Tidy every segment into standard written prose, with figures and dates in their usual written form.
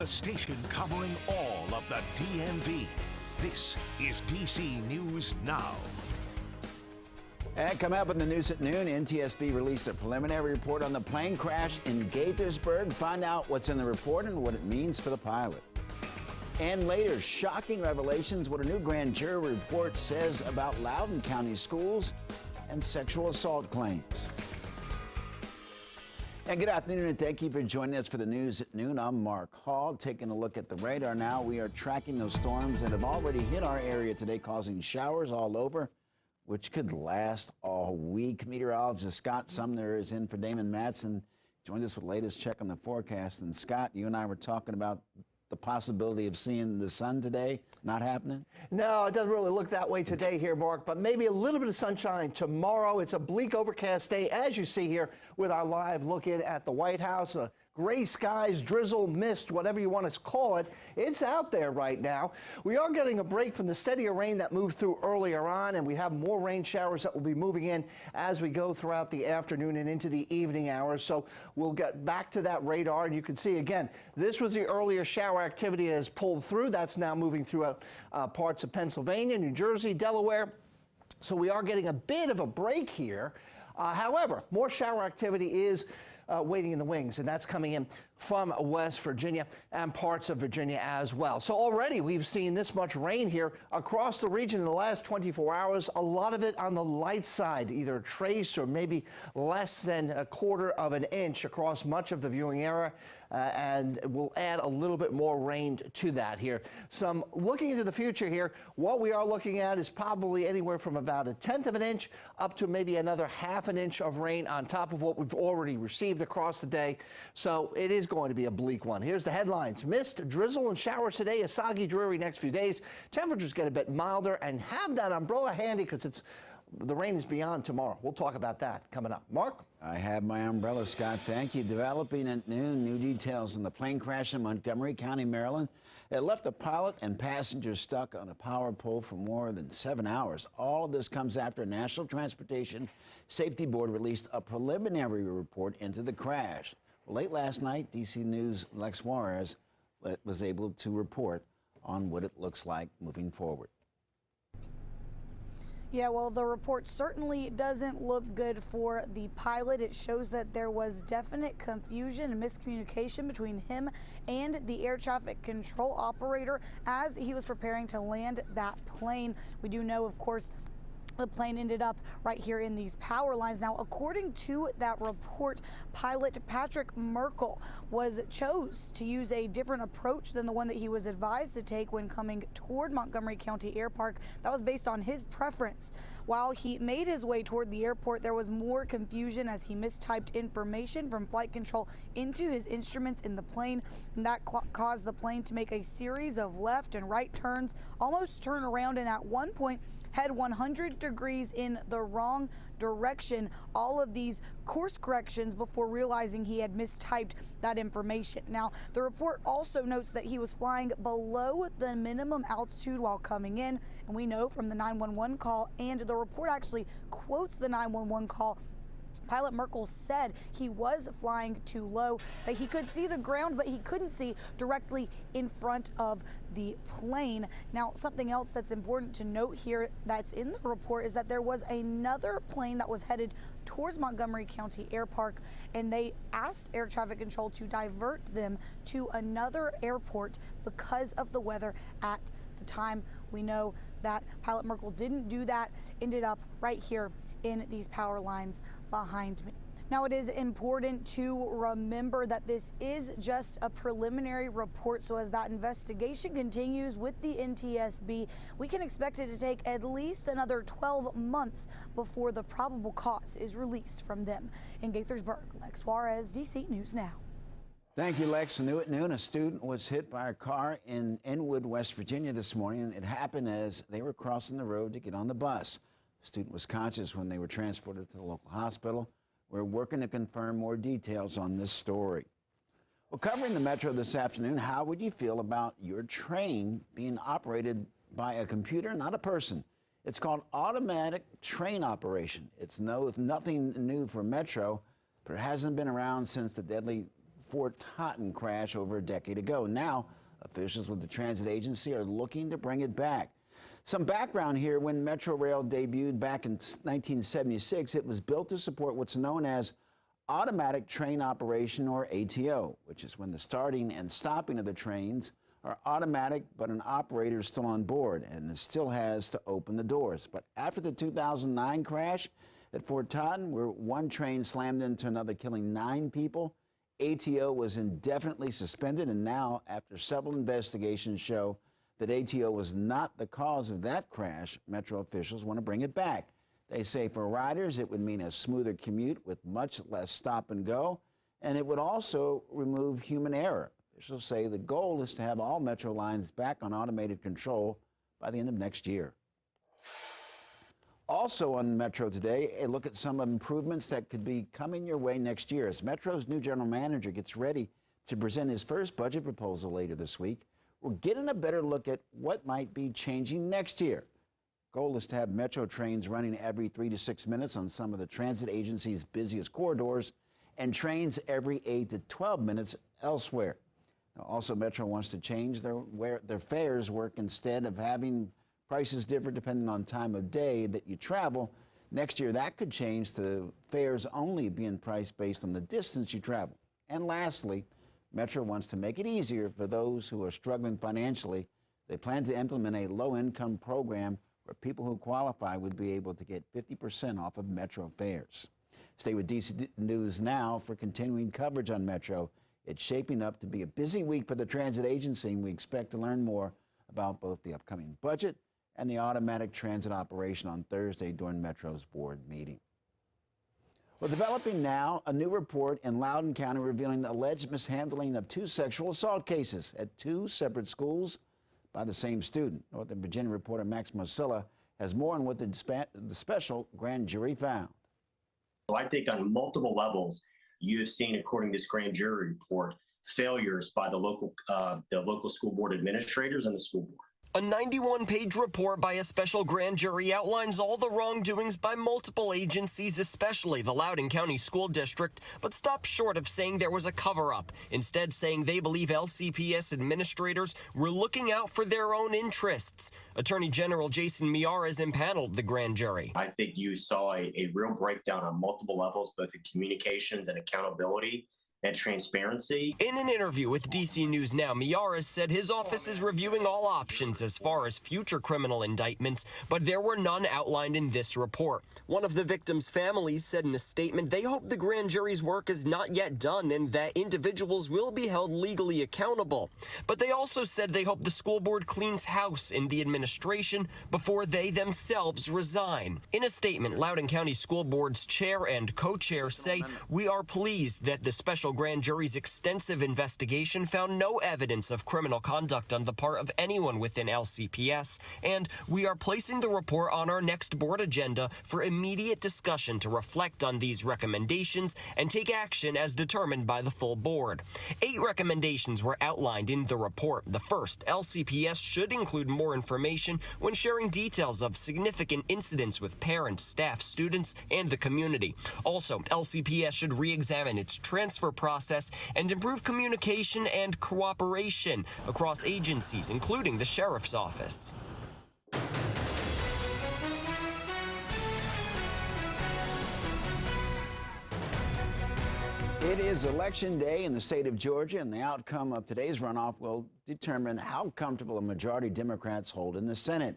The station covering all of the DMV. This is DC News Now. And coming up in the news at noon, NTSB released a preliminary report on the plane crash in Gaithersburg. Find out what's in the report and what it means for the pilot. And later, shocking revelations, what a new grand jury report says about Loudoun County schools and sexual assault claims. And good afternoon, and thank you for joining us for the news at noon. I'm Mark Hall, taking a look at the radar now. We are tracking those storms that have already hit our area today, causing showers all over, which could last all week. Meteorologist Scott Sumner is in for Damon Madsen. Joined us with the latest check on the forecast. And Scott, you and I were talking about the possibility of seeing the sun today. Not happening? No, it doesn't really look that way today here, Mark, but maybe a little bit of sunshine tomorrow. It's a bleak, overcast day, as you see here with our live look in at the White House. Gray skies, drizzle, mist, whatever you want to call it. It's out there right now. We are getting a break from the steadier rain that moved through earlier on, and we have more rain showers that will be moving in as we go throughout the afternoon and into the evening hours. So we'll get back to that radar, and you can see again, this was the earlier shower activity that has pulled through. That's now moving throughout parts of Pennsylvania, New Jersey, Delaware. So we are getting a bit of a break here. However, more shower activity is waiting in the wings, and that's coming in from West Virginia and parts of Virginia as well. So already we've seen this much rain here across the region in the last 24 hours, a lot of it on the light side, either a trace or maybe less than a quarter of an inch across much of the viewing area, and we'll add a little bit more rain to that here. Some looking into the future here, what we are looking at is probably anywhere from about 1/10 of an inch up to maybe another 1/2 an inch of rain on top of what we've already received across the day. So it is going to be a bleak one. Here's the headlines. Mist, drizzle, and showers today. A soggy, dreary next few days. Temperatures get a bit milder, and have that umbrella handy because the rain is beyond tomorrow. We'll talk about that coming up. Mark? I have my umbrella, Scott. Thank you. Developing at noon, new details on the plane crash in Montgomery County, Maryland. It left a pilot and passengers stuck on a power pole for more than 7 hours. All of this comes after National Transportation Safety Board released a preliminary report into the crash. Late last night, DC News' Lex Juarez was able to report on what it looks like moving forward. Yeah, well, the report certainly doesn't look good for the pilot. It shows that there was definite confusion and miscommunication between him and the air traffic control operator as he was preparing to land that plane. We do know, of course, the plane ended up right here in these power lines. Now, according to that report, pilot Patrick Merkel chose to use a different approach than the one that he was advised to take when coming toward Montgomery County Air Park. That was based on his preference. While he made his way toward the airport, there was more confusion as he mistyped information from flight control into his instruments in the plane, and that caused the plane to make a series of left and right turns, almost turn around, and at one point head 100 degrees in the wrong direction. All of these course corrections before realizing he had mistyped that information. Now, the report also notes that he was flying below the minimum altitude while coming in, and we know from the 911 call, and the report actually quotes the 911 call, Pilot Merkel said he was flying too low, that he could see the ground, but he couldn't see directly in front of the plane. Now, something else that's important to note here that's in the report is that there was another plane that was headed towards Montgomery County Air Park, and they asked air traffic control to divert them to another airport because of the weather at the time. We know that Pilot Merkel didn't do that, ended up right here in these power lines behind me. Now, it is important to remember that this is just a preliminary report, so as that investigation continues with the NTSB, we can expect it to take at least another 12 months before the probable cause is released from them. In Gaithersburg, Lex Juarez, DC News Now. Thank you, Lex. New at noon, a student was hit by a car in Inwood, West Virginia this morning. It happened as they were crossing the road to get on the bus. The student was conscious when they were transported to the local hospital. We're working to confirm more details on this story. Well, covering the metro this afternoon, how would you feel about your train being operated by a computer, not a person? It's called automatic train operation. It's nothing new for Metro, but it hasn't been around since the deadly Fort Totten crash over a decade ago. Now, officials with the transit agency are looking to bring it back. Some background here: when Metro Rail debuted back in 1976, it was built to support what's known as automatic train operation, or ATO, which is when the starting and stopping of the trains are automatic, but an operator is still on board and still has to open the doors. But after the 2009 crash at Fort Totten, where one train slammed into another, killing 9 people, ATO was indefinitely suspended, and now, after several investigations show that ATO was not the cause of that crash, Metro officials want to bring it back. They say for riders, it would mean a smoother commute with much less stop and go, and it would also remove human error. Officials say the goal is to have all Metro lines back on automated control by the end of next year. Also on Metro today, a look at some improvements that could be coming your way next year as Metro's new general manager gets ready to present his first budget proposal later this week. We're getting a better look at what might be changing next year. Goal is to have Metro trains running every 3 to 6 minutes on some of the transit agency's busiest corridors, and trains every 8 to 12 minutes elsewhere. Now, also, Metro wants to change their fares work. Instead of having prices differ depending on time of day that you travel, next year that could change to fares only being priced based on the distance you travel. And lastly, Metro wants to make it easier for those who are struggling financially. They plan to implement a low-income program where people who qualify would be able to get 50% off of Metro fares. Stay with DC News Now for continuing coverage on Metro. It's shaping up to be a busy week for the transit agency, and we expect to learn more about both the upcoming budget and the automatic transit operation on Thursday during Metro's board meeting. Well, developing now, a new report in Loudoun County revealing alleged mishandling of 2 sexual assault cases at 2 separate schools by the same student. Northern Virginia reporter Max Marcilla has more on what the special grand jury found. I think on multiple levels, you have seen, according to this grand jury report, failures by the local school board administrators and the school board. A 91-page report by a special grand jury outlines all the wrongdoings by multiple agencies, especially the Loudoun County School District, but stops short of saying there was a cover-up, instead saying they believe LCPS administrators were looking out for their own interests. Attorney General Jason Miyares impaneled the grand jury. I think you saw a real breakdown on multiple levels, both in communications and accountability and transparency. In an interview with DC News Now, Miyares said his office is reviewing all options as far as future criminal indictments, but there were none outlined in this report. One of the victims' families said in a statement they hope the grand jury's work is not yet done and that individuals will be held legally accountable. But they also said they hope the school board cleans house in the administration before they themselves resign. In a statement, Loudoun County School Board's chair and co-chair say, "We are pleased that the special grand jury's extensive investigation found no evidence of criminal conduct on the part of anyone within LCPS, and we are placing the report on our next board agenda for immediate discussion to reflect on these recommendations and take action as determined by the full board." 8 recommendations were outlined in the report. The first, LCPS should include more information when sharing details of significant incidents with parents, staff, students, and the community. Also, LCPS should re-examine its transfer process and improve communication and cooperation across agencies, including the sheriff's office. It is election day in the state of Georgia, and the outcome of today's runoff will determine how comfortable a majority Democrats hold in the Senate.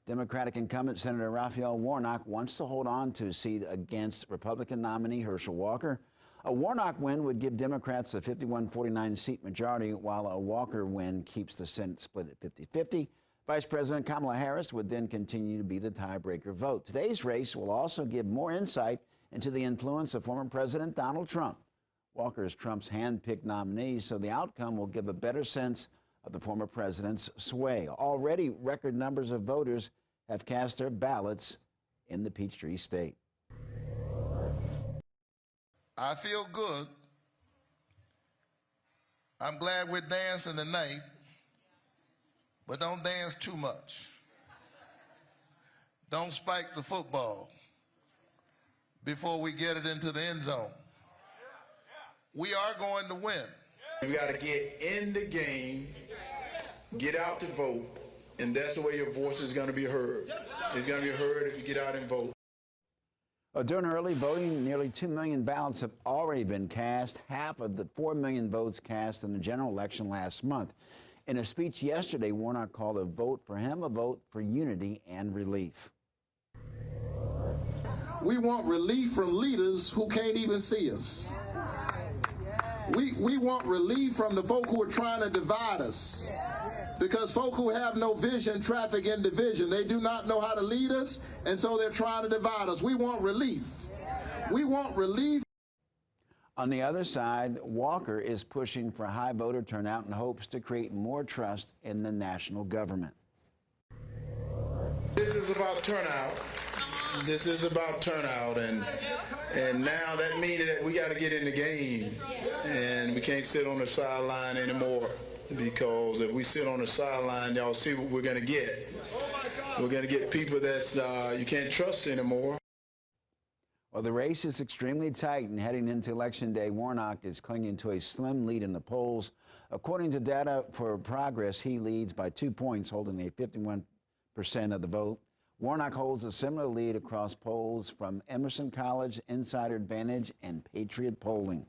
Democratic incumbent Senator Raphael Warnock wants to hold on to a seat against Republican nominee Herschel Walker. A Warnock win would give Democrats a 51-49 seat majority, while a Walker win keeps the Senate split at 50-50. Vice President Kamala Harris would then continue to be the tiebreaker vote. Today's race will also give more insight into the influence of former President Donald Trump. Walker is Trump's hand-picked nominee, so the outcome will give a better sense of the former president's sway. Already, record numbers of voters have cast their ballots in the Peachtree State. I feel good. I'm glad we're dancing tonight, but don't dance too much. Don't spike the football before we get it into the end zone. We are going to win. We got to get in the game, get out to vote, and that's the way your voice is going to be heard. It's going to be heard if you get out and vote. During early voting, nearly 2 million ballots have already been cast, half of the 4 million votes cast in the general election last month. In a speech yesterday, Warnock called a vote for him a vote for unity and relief. We want relief from leaders who can't even see us. We want relief from the folk who are trying to divide us. Because folk who have no vision traffic in division. They do not know how to lead us, and so they're trying to divide us. We want relief. We want relief. On the other side, Walker is pushing for high voter turnout in hopes to create more trust in the national government. This is about turnout. This is about turnout, and now that means that we got to get in the game, and we can't sit on the sideline anymore. Because if we sit on the sideline, y'all see what we're going to get. We're going to get people that's you can't trust anymore. Well, the race is extremely tight, and heading into Election Day, Warnock is clinging to a slim lead in the polls. According to data for Progress, he leads by 2 points, holding a 51% of the vote. Warnock holds a similar lead across polls from Emerson College, Insider Advantage, and Patriot Polling.